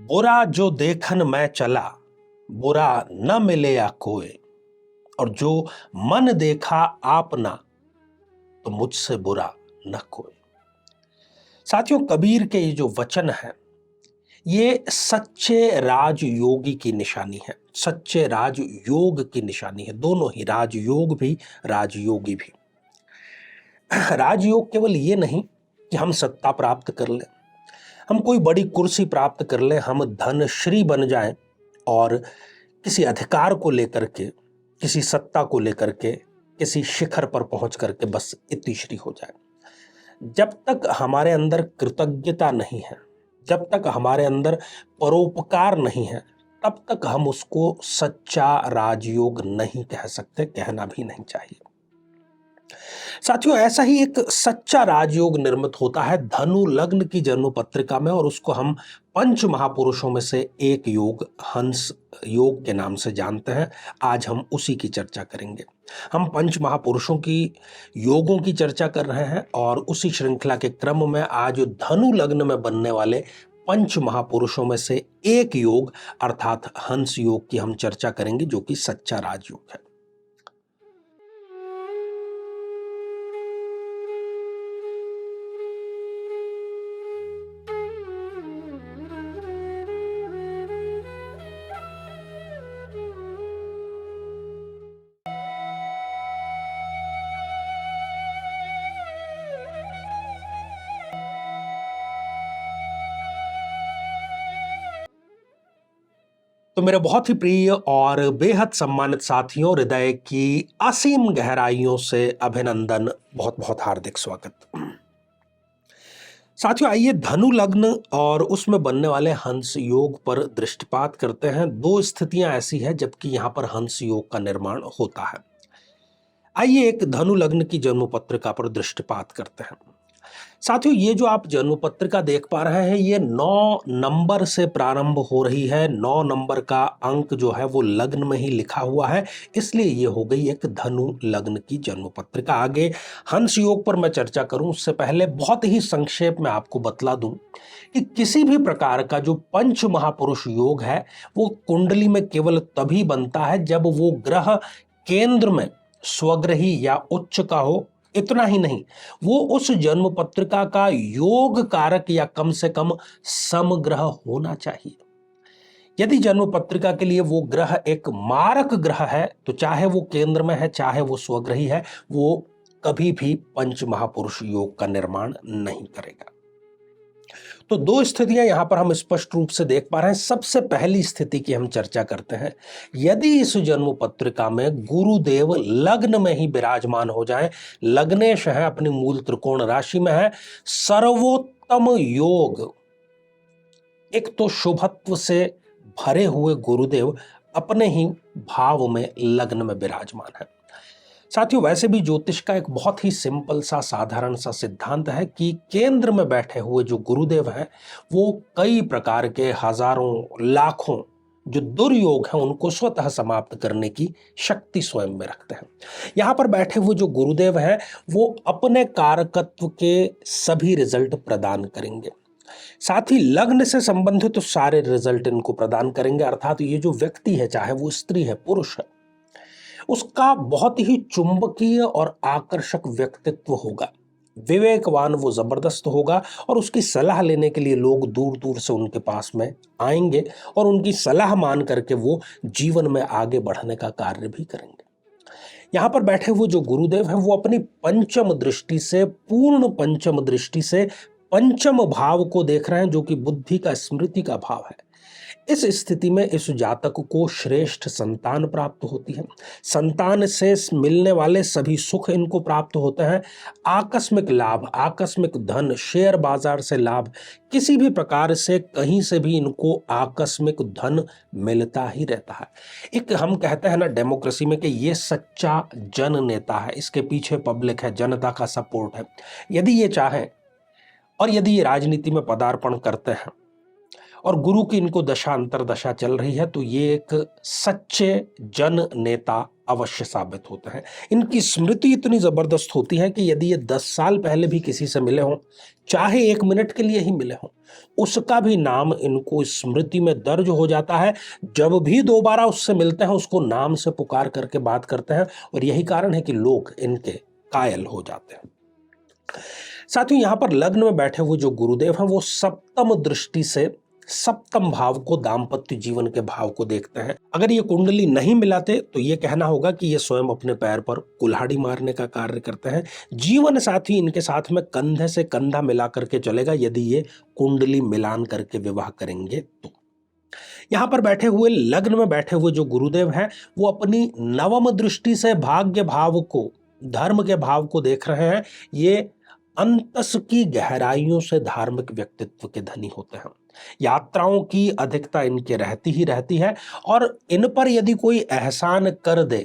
बुरा जो देखन मैं चला, बुरा न मिले या कोई, और जो मन देखा आपना, तो मुझसे बुरा न कोई। साथियों, कबीर के ये जो वचन है, ये सच्चे राजयोगी की निशानी है, सच्चे राजयोग की निशानी है। दोनों ही, राजयोग भी, राजयोगी भी। राजयोग केवल ये नहीं कि हम सत्ता प्राप्त कर लें, हम कोई बड़ी कुर्सी प्राप्त कर लें, हम धन श्री बन जाएं और किसी अधिकार को लेकर के, किसी सत्ता को लेकर के, किसी शिखर पर पहुंच करके बस इतिश्री हो जाए। जब तक हमारे अंदर कृतज्ञता नहीं है, जब तक हमारे अंदर परोपकार नहीं है, तब तक हम उसको सच्चा राजयोग नहीं कह सकते, कहना भी नहीं चाहिए। साथियों, ऐसा ही एक सच्चा राजयोग निर्मित होता है धनु लग्न की जन्म पत्रिका में, और उसको हम पंच महापुरुषों में से एक योग, हंस योग के नाम से जानते हैं। आज हम उसी की चर्चा करेंगे। हम पंच महापुरुषों की योगों की चर्चा कर रहे हैं और उसी श्रृंखला के क्रम में आज धनु लग्न में बनने वाले पंच महापुरुषों में से एक योग अर्थात हंस योग की हम चर्चा करेंगे, जो कि सच्चा राजयोग है। तो मेरे बहुत ही प्रिय और बेहद सम्मानित साथियों, हृदय की असीम गहराइयों से अभिनंदन, बहुत बहुत हार्दिक स्वागत। साथियों, आइए धनु लग्न और उसमें बनने वाले हंस योग पर दृष्टिपात करते हैं। दो स्थितियां ऐसी है जबकि यहां पर हंस योग का निर्माण होता है। आइए एक धनु लग्न की जन्म पत्रिका पर दृष्टिपात करते हैं। साथियों, ये जो आप जन्म पत्रिका देख पा रहे हैं, ये 9 नंबर से प्रारंभ हो रही है। 9 नंबर का अंक जो है वो लग्न में ही लिखा हुआ है, इसलिए ये हो गई एक धनु लग्न की जन्म पत्रिका। आगे हंस योग पर मैं चर्चा करूं उससे पहले बहुत ही संक्षेप में आपको बतला दूं कि किसी भी प्रकार का जो पंच महापुरुष योग है वो कुंडली में केवल तभी बनता है जब वो ग्रह केंद्र में स्वग्रही या उच्च का हो। इतना ही नहीं, वो उस जन्म पत्रिका का योग कारक या कम से कम समग्रह होना चाहिए। यदि जन्म पत्रिका के लिए वो ग्रह एक मारक ग्रह है, तो चाहे वो केंद्र में है, चाहे वो स्वग्रही है, वो कभी भी पंच महापुरुष योग का निर्माण नहीं करेगा। तो दो स्थितियां यहां पर हम स्पष्ट रूप से देख पा रहे हैं। सबसे पहली स्थिति की हम चर्चा करते हैं। यदि इस जन्म पत्रिका में गुरुदेव लग्न में ही विराजमान हो जाएं, लग्नेश है, अपनी मूल त्रिकोण राशि में है, सर्वोत्तम योग, एक तो शुभत्व से भरे हुए गुरुदेव अपने ही भाव में लग्न में विराजमान है। साथियों, वैसे भी ज्योतिष का एक बहुत ही सिंपल सा, साधारण सा सिद्धांत है कि केंद्र में बैठे हुए जो गुरुदेव हैं वो कई प्रकार के हजारों लाखों जो दुर्योग हैं उनको स्वतः समाप्त करने की शक्ति स्वयं में रखते हैं। यहां पर बैठे हुए जो गुरुदेव हैं वो अपने कारकत्व के सभी रिजल्ट प्रदान करेंगे, साथ ही लग्न से संबंधित तो सारे रिजल्ट इनको प्रदान करेंगे। अर्थात ये जो व्यक्ति है, चाहे वो स्त्री है, पुरुष है, उसका बहुत ही चुंबकीय और आकर्षक व्यक्तित्व होगा। विवेकवान वो जबरदस्त होगा और उसकी सलाह लेने के लिए लोग दूर दूर से उनके पास में आएंगे और उनकी सलाह मान करके वो जीवन में आगे बढ़ने का कार्य भी करेंगे। यहां पर बैठे हुए जो गुरुदेव हैं वो अपनी पंचम दृष्टि से, पूर्ण पंचम दृष्टि से पंचम भाव को देख रहे हैं, जो कि बुद्धि का, स्मृति का भाव है। इस स्थिति में इस जातक को श्रेष्ठ संतान प्राप्त होती है। संतान से मिलने वाले सभी सुख इनको प्राप्त होते हैं। आकस्मिक लाभ, आकस्मिक धन, शेयर बाजार से लाभ, किसी भी प्रकार से कहीं से भी इनको आकस्मिक धन मिलता ही रहता है। एक हम कहते हैं ना डेमोक्रेसी में कि ये सच्चा जन नेता है, इसके पीछे पब्लिक है, जनता का सपोर्ट है। यदि ये चाहें और यदि ये राजनीति में पदार्पण करते हैं और गुरु की इनको दशा अंतरदशा चल रही है, तो ये एक सच्चे जन नेता अवश्य साबित होते हैं। इनकी स्मृति इतनी जबरदस्त होती है कि यदि ये 10 साल पहले भी किसी से मिले हों, चाहे 1 मिनट के लिए ही मिले हों, उसका भी नाम इनको स्मृति में दर्ज हो जाता है। जब भी दोबारा उससे मिलते हैं, उसको नाम से पुकार करके बात करते हैं, और यही कारण है कि लोग इनके कायल हो जाते हैं। साथियों, यहां पर लग्न में बैठे हुए जो गुरुदेव हैं, वो सप्तम दृष्टि से सप्तम भाव को, दाम्पत्य जीवन के भाव को देखते हैं। अगर ये कुंडली नहीं मिलाते तो ये कहना होगा कि ये स्वयं अपने पैर पर कुल्हाड़ी मारने का कार्य करते हैं। जीवन साथी इनके साथ में कंधे से कंधा मिला करके चलेगा यदि ये कुंडली मिलान करके विवाह करेंगे तो। यहां पर बैठे हुए, लग्न में बैठे हुए जो गुरुदेव हैं, वो अपनी नवम दृष्टि से भाग्य भाव को, धर्म के भाव को देख रहे हैं। ये अंतस की गहराइयों से धार्मिक व्यक्तित्व के धनी होते हैं। यात्राओं की अधिकता इनके रहती ही रहती है, और इन पर यदि कोई एहसान कर दे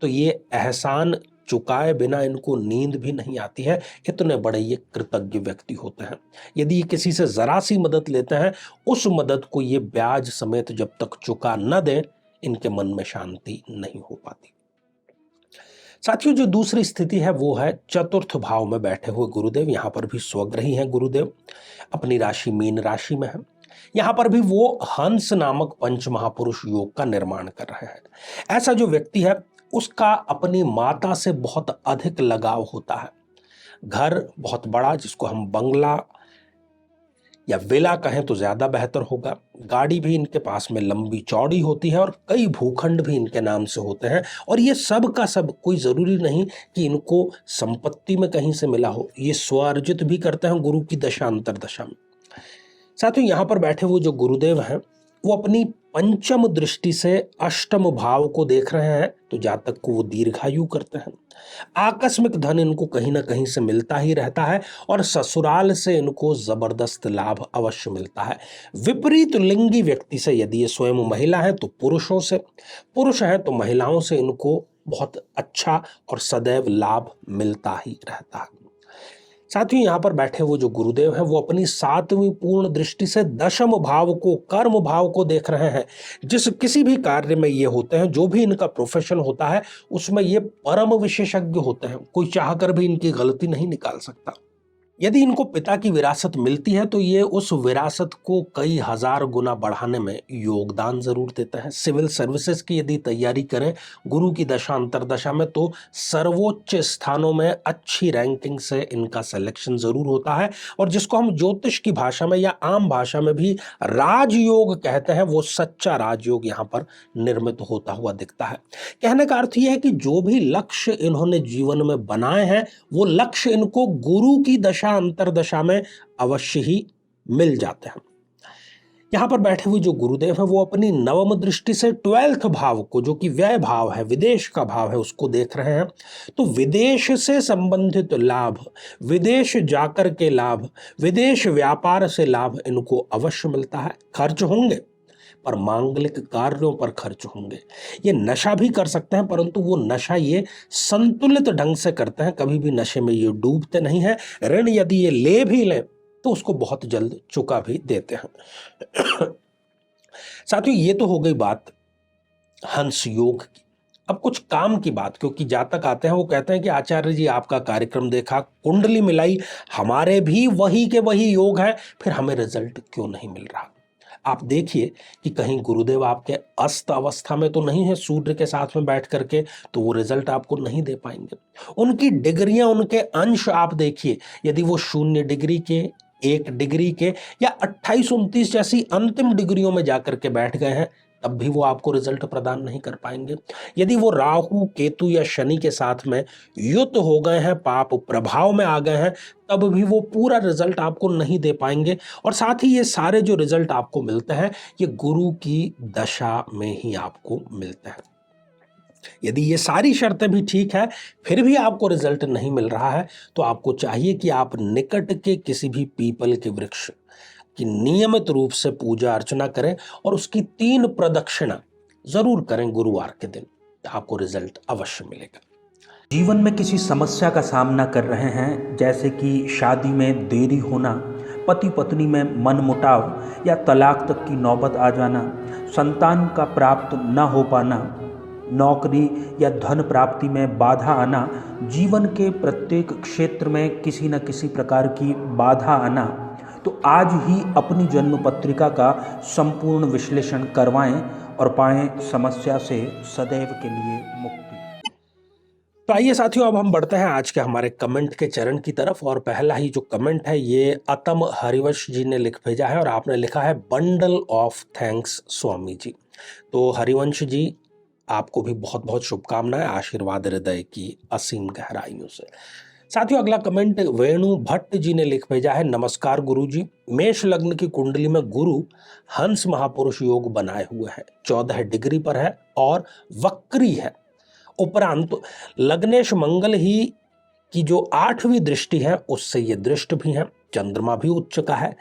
तो ये एहसान चुकाए बिना इनको नींद भी नहीं आती है। इतने बड़े ये कृतज्ञ व्यक्ति होते हैं। यदि ये किसी से जरा सी मदद लेते हैं, उस मदद को ये ब्याज समेत जब तक चुका न दे, इनके मन में शांति नहीं हो पाती। साथियों, जो दूसरी स्थिति है वो है चतुर्थ भाव में बैठे हुए गुरुदेव। यहां पर भी स्वग्रही हैं गुरुदेव, अपनी राशि मीन राशि में है। यहां पर भी वो हंस नामक पंच महापुरुष योग का निर्माण कर रहे हैं। ऐसा जो व्यक्ति है, उसका अपनी माता से बहुत अधिक लगाव होता है। घर बहुत बड़ा, जिसको हम बंगला या विला कहें तो ज्यादा बेहतर होगा। गाड़ी भी इनके पास में लंबी चौड़ी होती है, और कई भूखंड भी इनके नाम से होते हैं। और ये सब का सब, कोई जरूरी नहीं कि इनको संपत्ति में कहीं से मिला हो, ये स्वार्जित भी करते हैं गुरु की दशा अंतरदशा में। साथियों, यहां पर बैठे हुए जो गुरुदेव हैं, वो अपनी पंचम दृष्टि से अष्टम भाव को देख रहे हैं, तो जातक को वो दीर्घायु करते हैं। आकस्मिक धन इनको कहीं ना कहीं से मिलता ही रहता है, और ससुराल से इनको जबरदस्त लाभ अवश्य मिलता है। विपरीत लिंगी व्यक्ति से, यदि ये स्वयं महिला है तो पुरुषों से, पुरुष है तो महिलाओं से इनको बहुत अच्छा और सदैव लाभ मिलता ही रहता है। साथियों, यहां पर बैठे हुए जो गुरुदेव हैं, वो अपनी 7वीं पूर्ण दृष्टि से दशम भाव को, कर्म भाव को देख रहे हैं। जिस किसी भी कार्य में ये होते हैं, जो भी इनका प्रोफेशन होता है, उसमें ये परम विशेषज्ञ होते हैं। कोई चाहकर भी इनकी गलती नहीं निकाल सकता। यदि इनको पिता की विरासत मिलती है तो ये उस विरासत को कई हजार गुना बढ़ाने में योगदान जरूर देते हैं। सिविल सर्विसेज की यदि तैयारी करें गुरु की दशा अंतरदशा में, तो सर्वोच्च स्थानों में अच्छी रैंकिंग से इनका सिलेक्शन जरूर होता है। और जिसको हम ज्योतिष की भाषा में या आम भाषा में भी राजयोग कहते हैं, वो सच्चा राजयोग यहाँ पर निर्मित होता हुआ दिखता है। कहने का अर्थ यह है कि जो भी लक्ष्य इन्होंने जीवन में बनाए हैं, वो लक्ष्य इनको गुरु की दशा अंतरदशा में अवश्य ही मिल जाते हैं। यहां पर बैठे हुए जो गुरुदेव है, वो अपनी नवम दृष्टि से 12th भाव को, जो कि व्यय भाव है, विदेश का भाव है, उसको देख रहे हैं। तो विदेश से संबंधित लाभ, विदेश जाकर के लाभ, विदेश व्यापार से लाभ इनको अवश्य मिलता है। खर्च होंगे, पर मांगलिक कार्यों पर खर्च होंगे। ये नशा भी कर सकते हैं, परंतु वो नशा ये संतुलित ढंग से करते हैं। कभी भी नशे में ये डूबते नहीं है। ऋण यदि ये ले भी लें तो उसको बहुत जल्द चुका भी देते हैं। साथियों, ये तो हो गई बात हंस योग की। अब कुछ काम की बात, क्योंकि जातक आते हैं, वो कहते हैं कि आचार्य जी, आपका कार्यक्रम देखा, कुंडली मिलाई, हमारे भी वही के वही योग है, फिर हमें रिजल्ट क्यों नहीं मिल रहा। आप देखिए कि कहीं गुरुदेव आपके अस्त अवस्था में तो नहीं है सूर्य के साथ में बैठ करके, तो वो रिजल्ट आपको नहीं दे पाएंगे। उनकी डिग्रियां, उनके अंश आप देखिए, यदि वो 0 डिग्री के, 1 डिग्री के या 28-29 जैसी अंतिम डिग्रियों में जाकर के बैठ गए हैं, तब भी वो आपको रिजल्ट प्रदान नहीं कर पाएंगे। यदि वो राहु, केतु या शनि के साथ में युत हो गए हैं, पाप प्रभाव में आ गए हैं, तब भी वो पूरा रिजल्ट आपको नहीं दे पाएंगे। और साथ ही ये सारे जो रिजल्ट आपको मिलते हैं, ये गुरु की दशा में ही आपको मिलते हैं। यदि ये सारी शर्तें भी ठीक है, फिर भी आपको रिजल्ट नहीं मिल रहा है, तो आपको चाहिए कि आप निकट के किसी भी पीपल के वृक्ष की नियमित रूप से पूजा अर्चना करें, और उसकी 3 प्रदक्षिणा जरूर करें गुरुवार के दिन। आपको रिजल्ट अवश्य मिलेगा। जीवन में किसी समस्या का सामना कर रहे हैं, जैसे कि शादी में देरी होना, पति पत्नी में मनमुटाव या तलाक तक की नौबत आ जाना, संतान का प्राप्त न हो पाना, नौकरी या धन प्राप्ति में बाधा आना, जीवन के प्रत्येक क्षेत्र में किसी न किसी प्रकार की बाधा आना, तो आज ही अपनी जन्म पत्रिका का संपूर्ण विश्लेषण करवाएं और पाएं समस्या से सदैव के लिए मुक्ति। तो आइए साथियों, अब हम बढ़ते हैं आज के हमारे कमेंट के चरण की तरफ। और पहला ही जो कमेंट है ये अतम हरिवंश जी ने लिख भेजा है और आपने लिखा है bundle of thanks Swami ji. तो हरिवंश जी, आपको भी बहुत बहुत शुभकामनाएं, आशीर्वाद हृदय की असीम गहराइयों से। साथियों, अगला कमेंट वेणु भट्ट जी ने लिख भेजा है। नमस्कार गुरु जी, मेष लग्न की कुंडली में गुरु हंस महापुरुष योग बनाए हुए है, 14 डिग्री पर है और वक्री है। उपरांत लग्नेश मंगल ही की जो 8वीं दृष्टि है उससे ये दृष्ट भी है, चंद्रमा भी उच्च का है।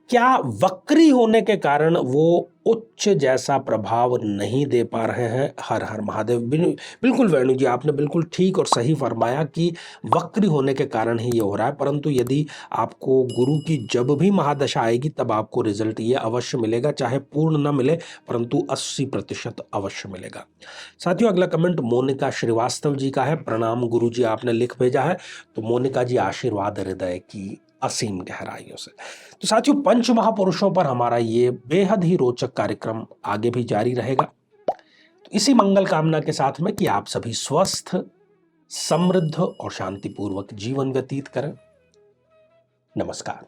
क्या वक्री होने के कारण वो उच्च जैसा प्रभाव नहीं दे पा रहे हैं? हर हर महादेव। बिल्कुल वेणु जी, आपने बिल्कुल ठीक और सही फरमाया कि वक्री होने के कारण ही ये हो रहा है, परंतु यदि आपको गुरु की जब भी महादशा आएगी तब आपको रिजल्ट ये अवश्य मिलेगा, चाहे पूर्ण न मिले परंतु 80% अवश्य मिलेगा। साथियों, अगला कमेंट मोनिका श्रीवास्तव जी का है। प्रणाम गुरु जी, आपने लिख भेजा है। तो मोनिका जी, आशीर्वाद हृदय की असीम गहराइयों से। तो साथियों, पंच महापुरुषों पर हमारा ये बेहद ही रोचक कार्यक्रम आगे भी जारी रहेगा। तो इसी मंगल कामना के साथ में कि आप सभी स्वस्थ, समृद्ध और शांतिपूर्वक जीवन व्यतीत करें। नमस्कार।